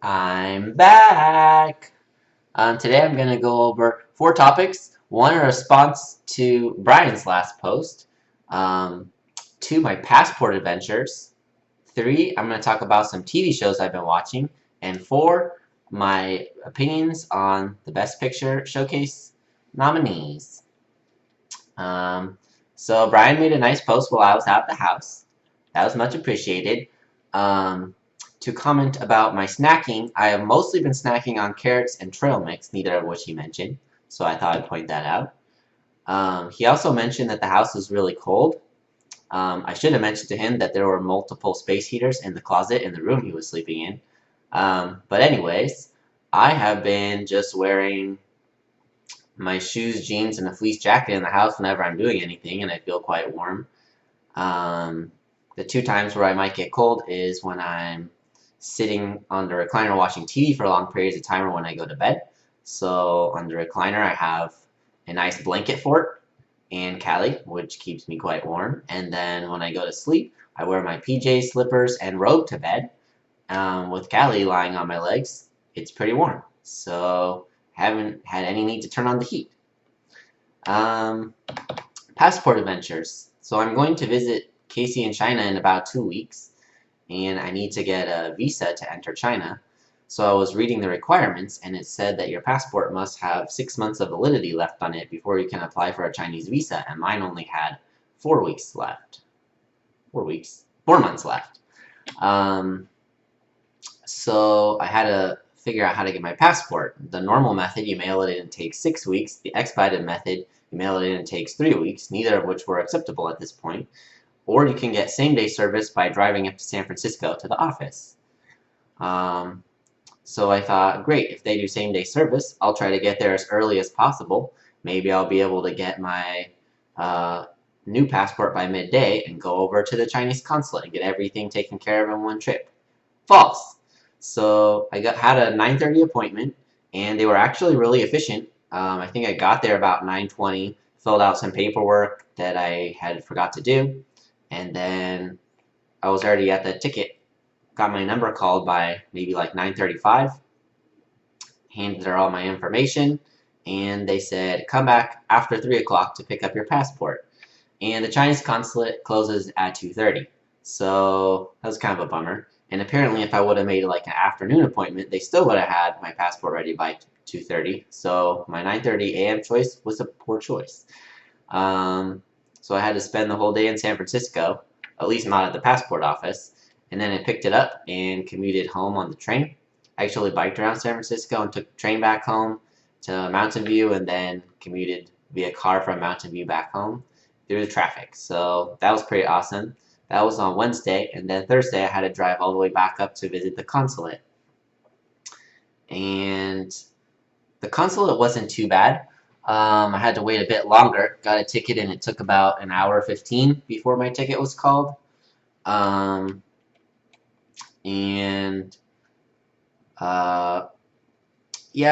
I'm back. Today I'm going to go over 4 topics. One, a response to Brian's last post. Um, 2, my passport adventures. 3, I'm going to talk about some TV shows I've been watching. And 4, my opinions on the Best Picture Showcase nominees. Um, so Brian made a nice post while I was out of the house. That was much appreciated. Um, to comment about my snacking, I have mostly been snacking on carrots and trail mix, neither of which he mentioned, so I thought I'd point that out. He also mentioned that the house was really cold. I should have mentioned to him that there were multiple space heaters in the closet in the room he was sleeping in. But anyways, I have been just wearing my shoes, jeans, and a fleece jacket in the house whenever I'm doing anything, and I feel quite warm. Um, the 2 times where I might get cold is when I'm sitting on the recliner watching TV for long periods of time or when I go to bed. So on the recliner I have a nice blanket fort and Callie, which keeps me quite warm. And then when I go to sleep, I wear my PJs, slippers, and robe to bed. With Callie lying on my legs, it's pretty warm. So haven't had any need to turn on the heat. Um, Passport adventures. So I'm going to visit Casey in China in about 2 weeks, and I need to get a visa to enter China. So I was reading the requirements, and it said that your passport must have 6 months of validity left on it before you can apply for a Chinese visa, and mine only had 4 weeks left. 4 months left. So I had to figure out how to get my passport. The normal method, you mail it in, it takes 6 weeks. The expedited method, you mail it in, it takes 3 weeks, neither of which were acceptable at this point. Or you can get same-day service by driving up to San Francisco to the office. So I thought, great, if they do same-day service, I'll try to get there as early as possible. Maybe I'll be able to get my new passport by midday and go over to the Chinese consulate and get everything taken care of in one trip. False. So I had a 9:30 appointment, and they were actually really efficient. I think I got there about 9:20, filled out some paperwork that I had forgot to do, and then I was already at the ticket. Got my number called by maybe like 9:35, handed her all my information, and they said, come back after 3 o'clock to pick up your passport. And the Chinese consulate closes at 2:30, so that was kind of a bummer. And apparently if I would have made like an afternoon appointment, they still would have had my passport ready by 2:30. So my 9:30 a.m. choice was a poor choice. So I had to spend the whole day in San Francisco, at least not at the passport office. And then I picked it up and commuted home on the train. I actually biked around San Francisco and took the train back home to Mountain View and then commuted via car from Mountain View back home through the traffic. So that was pretty awesome. That was on Wednesday, and then Thursday I had to drive all the way back up to visit the consulate. And the consulate wasn't too bad. I had to wait a bit longer. Got a ticket, and it took about an hour 15 before my ticket was called. And yeah,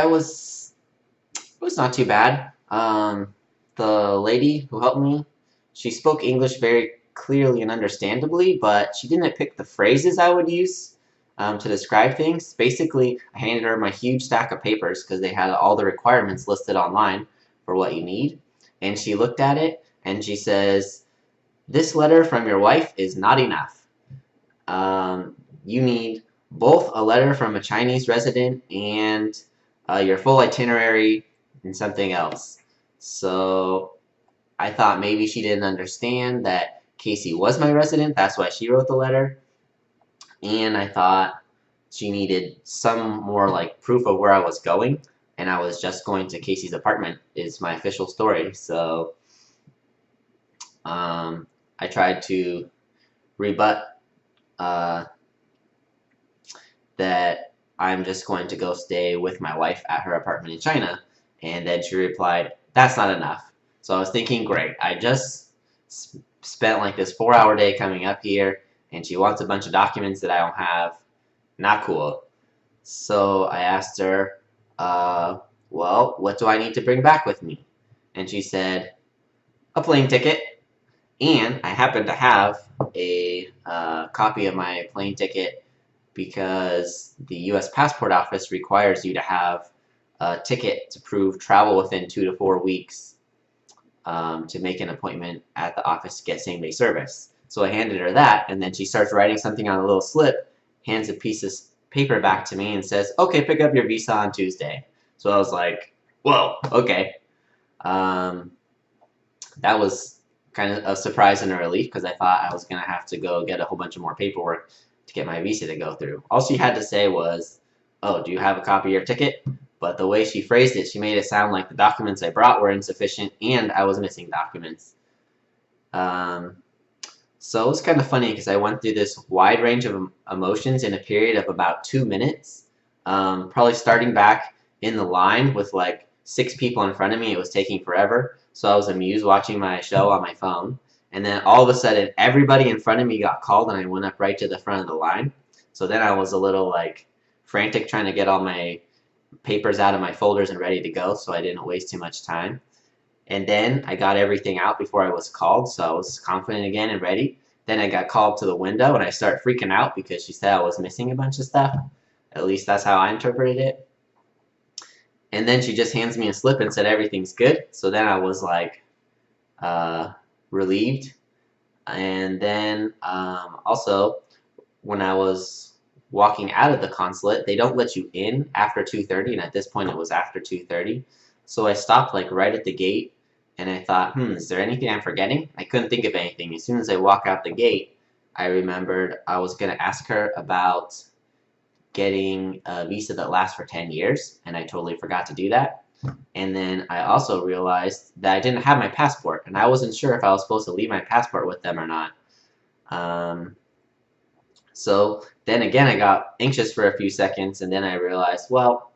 it was not too bad. The lady who helped me, she spoke English very clearly and understandably, but she didn't pick the phrases I would use to describe things. Basically, I handed her my huge stack of papers because they had all the requirements listed online for what you need. And she looked at it and she says, this letter from your wife is not enough. You need both a letter from a Chinese resident and your full itinerary and something else. So I thought maybe she didn't understand that Casey was my resident, that's why she wrote the letter. And I thought she needed some more like proof of where I was going, and I was just going to Casey's apartment is my official story. So I tried to rebut that I'm just going to go stay with my wife at her apartment in China, and then she replied, that's not enough. So I was thinking, great, I just spent like this 4-hour day coming up here, and she wants a bunch of documents that I don't have. Not cool. So I asked her, well, what do I need to bring back with me? And she said, a plane ticket. And I happen to have a copy of my plane ticket because the U.S. Passport Office requires you to have a ticket to prove travel within 2 to 4 weeks to make an appointment at the office to get same-day service. So I handed her that, and then she starts writing something on a little slip, hands a piece of paper back to me, and says, "Okay, pick up your visa on Tuesday." So I was like, "Whoa, okay." That was kind of a surprise and a relief because I thought I was going to have to go get a whole bunch of more paperwork to get my visa to go through. All she had to say was, "Oh, do you have a copy of your ticket?" But the way she phrased it, she made it sound like the documents I brought were insufficient and I was missing documents. So it was kind of funny because I went through this wide range of emotions in a period of about 2 minutes. Probably starting back in the line with like 6 people in front of me, it was taking forever. So I was amused watching my show on my phone. And then all of a sudden, everybody in front of me got called and I went up right to the front of the line. So then I was a little like frantic trying to get all my papers out of my folders and ready to go so I didn't waste too much time. And then I got everything out before I was called, so I was confident again and ready. Then I got called to the window and I started freaking out because she said I was missing a bunch of stuff. At least that's how I interpreted it. And then she just hands me a slip and said everything's good. So then I was like relieved. And then also when I was walking out of the consulate, they don't let you in after 2:30, and at this point it was after 2:30. So I stopped like right at the gate, and I thought, is there anything I'm forgetting? I couldn't think of anything. As soon as I walk out the gate, I remembered I was going to ask her about getting a visa that lasts for 10 years, and I totally forgot to do that. And then I also realized that I didn't have my passport, and I wasn't sure if I was supposed to leave my passport with them or not. So then again, I got anxious for a few seconds, and then I realized, well,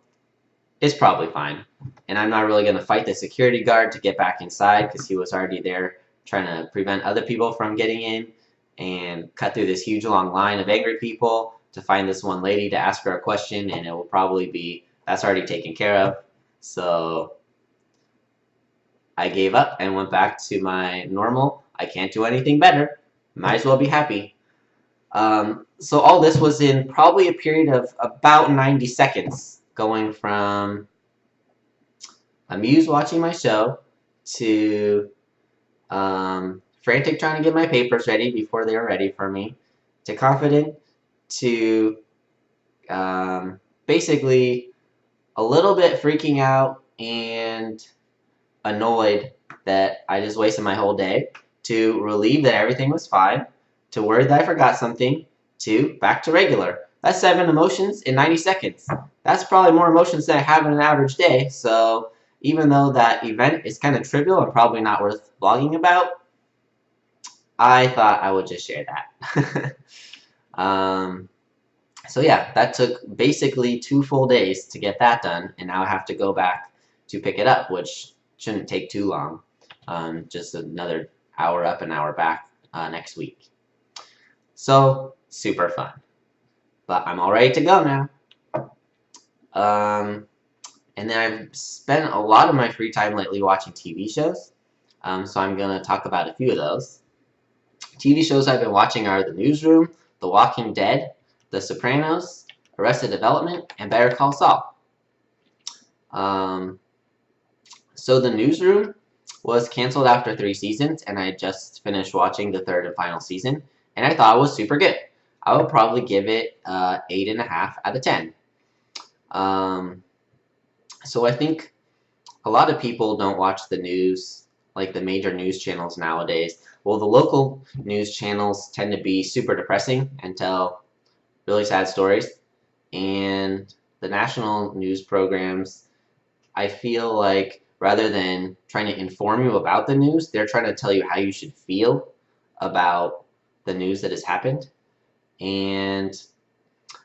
it's probably fine. And I'm not really going to fight the security guard to get back inside because he was already there trying to prevent other people from getting in and cut through this huge long line of angry people to find this one lady to ask her a question, and it will probably be, that's already taken care of. So I gave up and went back to my normal, I can't do anything better, might as well be happy. So all this was in probably a period of about 90 seconds, going from amused watching my show to frantic trying to get my papers ready before they were ready for me, to confident, to basically a little bit freaking out and annoyed that I just wasted my whole day, to relieved that everything was fine, to worried that I forgot something, to back to regular. That's 7 emotions in 90 seconds. That's probably more emotions than I have in an average day, so even though that event is kind of trivial and probably not worth blogging about, I thought I would just share that. So yeah, that took basically 2 full days to get that done, and now I have to go back to pick it up, which shouldn't take too long. Just another hour up, an hour back next week. So, super fun. But I'm all ready to go now. And then I've spent a lot of my free time lately watching TV shows. So I'm going to talk about a few of those. TV shows I've been watching are The Newsroom, The Walking Dead, The Sopranos, Arrested Development, and Better Call Saul. So The Newsroom was canceled after 3 seasons, and I just finished watching the 3rd and final season, and I thought it was super good. I would probably give it 8.5 out of 10. So I think a lot of people don't watch the news, like the major news channels nowadays. Well, the local news channels tend to be super depressing and tell really sad stories. And the national news programs, I feel like rather than trying to inform you about the news, they're trying to tell you how you should feel about the news that has happened. And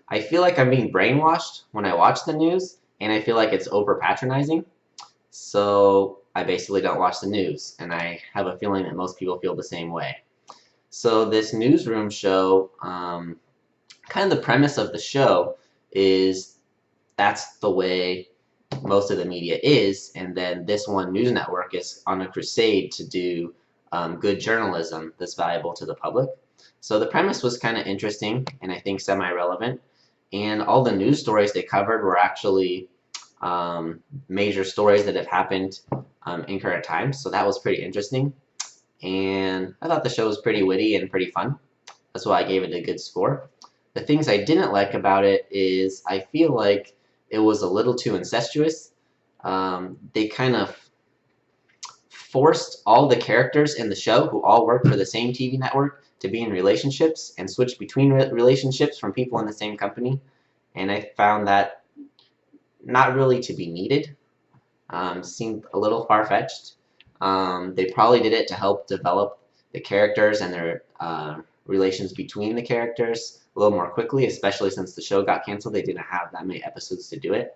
I feel like I'm being brainwashed when I watch the news, and I feel like it's over patronizing. So I basically don't watch the news, and I have a feeling that most people feel the same way. So this newsroom show, kind of the premise of the show is that's the way most of the media is, and then this one news network is on a crusade to do good journalism that's valuable to the public. So the premise was kind of interesting and I think semi-relevant. and all the news stories they covered were actually major stories that have happened in current times, so that was pretty interesting. And I thought the show was pretty witty and pretty fun. That's why I gave it a good score. The things I didn't like about it is I feel like it was a little too incestuous. They kind of forced all the characters in the show who all work for the same TV network to be in relationships and switch between relationships from people in the same company. And I found that not really to be needed. Seemed a little far-fetched. They probably did it to help develop the characters and their relations between the characters a little more quickly, especially since the show got canceled. They didn't have that many episodes to do it.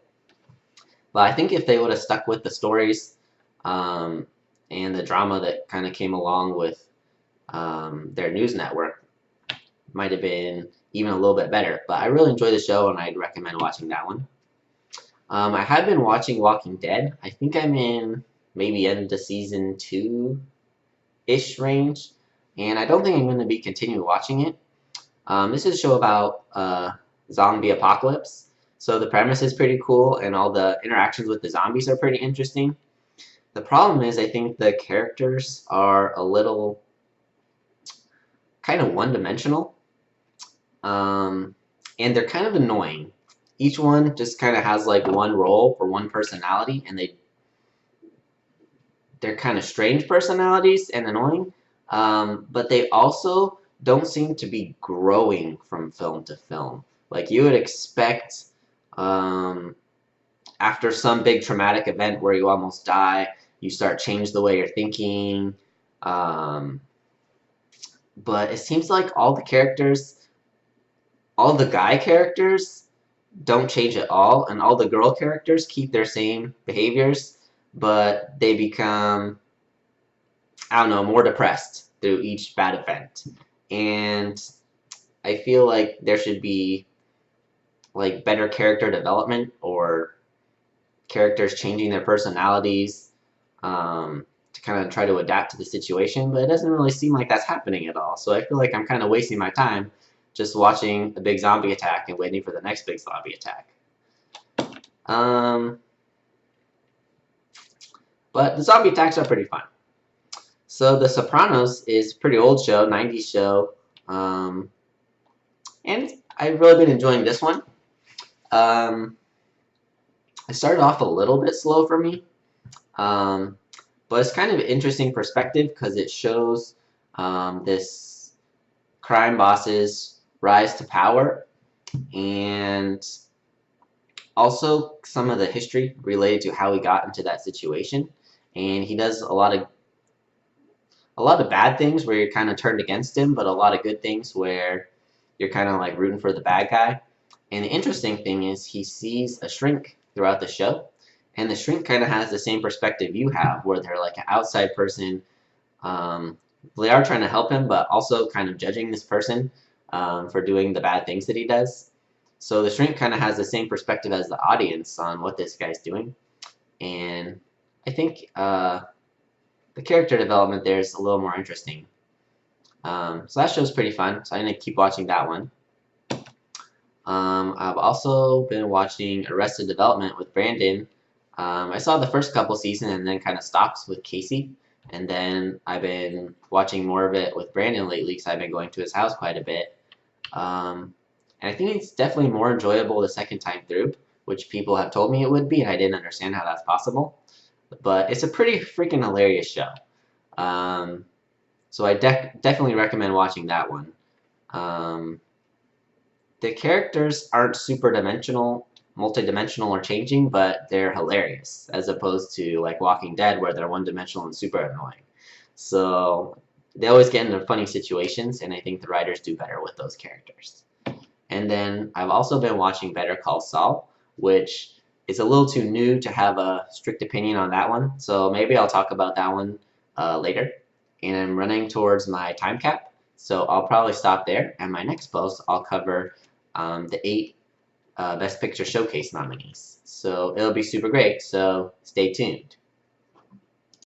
But I think if they would have stuck with the stories and the drama that kind of came along with their news network, might have been even a little bit better. But I really enjoy the show, and I'd recommend watching that one. I have been watching Walking Dead. I think I'm in maybe end of season 2-ish range, and I don't think I'm going to be continuing watching it. This is a show about zombie apocalypse, so the premise is pretty cool, and all the interactions with the zombies are pretty interesting. The problem is I think the characters are a little kind of one-dimensional, and they're kind of annoying. Each one just kind of has like one role or one personality, and they're kind of strange personalities and annoying, but they also don't seem to be growing from film to film. Like you would expect after some big traumatic event where you almost die, you start change the way you're thinking, but it seems like all the characters, all the guy characters don't change at all, and all the girl characters keep their same behaviors, but they become, I don't know, more depressed through each bad event. And I feel like there should be like better character development or characters changing their personalities to kind of try to adapt to the situation, but it doesn't really seem like that's happening at all. So I feel like I'm kind of wasting my time just watching a big zombie attack and waiting for the next big zombie attack. But the zombie attacks are pretty fun. So The Sopranos is a pretty old show, 90s show, and I've really been enjoying this one. It started off a little bit slow for me, but it's kind of an interesting perspective because it shows this crime boss's rise to power, and also some of the history related to how he got into that situation. And he does a lot of bad things where you're kind of turned against him, but a lot of good things where you're kind of like rooting for the bad guy. And the interesting thing is he sees a shrink throughout the show, and the shrink kind of has the same perspective you have, where they're like an outside person. They are trying to help him, but also kind of judging this person for doing the bad things that he does. So the shrink kind of has the same perspective as the audience on what this guy's doing. And I think the character development there is a little more interesting. So that show's pretty fun, so I'm going to keep watching that one. I've also been watching Arrested Development with Brandon. I saw the first couple seasons and then kind of stopped with Casey. And then I've been watching more of it with Brandon lately because I've been going to his house quite a bit. And I think it's definitely more enjoyable the second time through, which people have told me it would be, and I didn't understand how that's possible. But it's a pretty freaking hilarious show. So I definitely recommend watching that one. The characters aren't super multi-dimensional or changing, but they're hilarious, as opposed to like Walking Dead where they're one-dimensional and super annoying. So they always get into funny situations, and I think the writers do better with those characters. And then I've also been watching Better Call Saul, which is a little too new to have a strict opinion on that one, so maybe I'll talk about that one later. And I'm running towards my time cap, so I'll probably stop there, and my next post I'll cover the 8 Best Picture Showcase nominees. So it'll be super great, so stay tuned.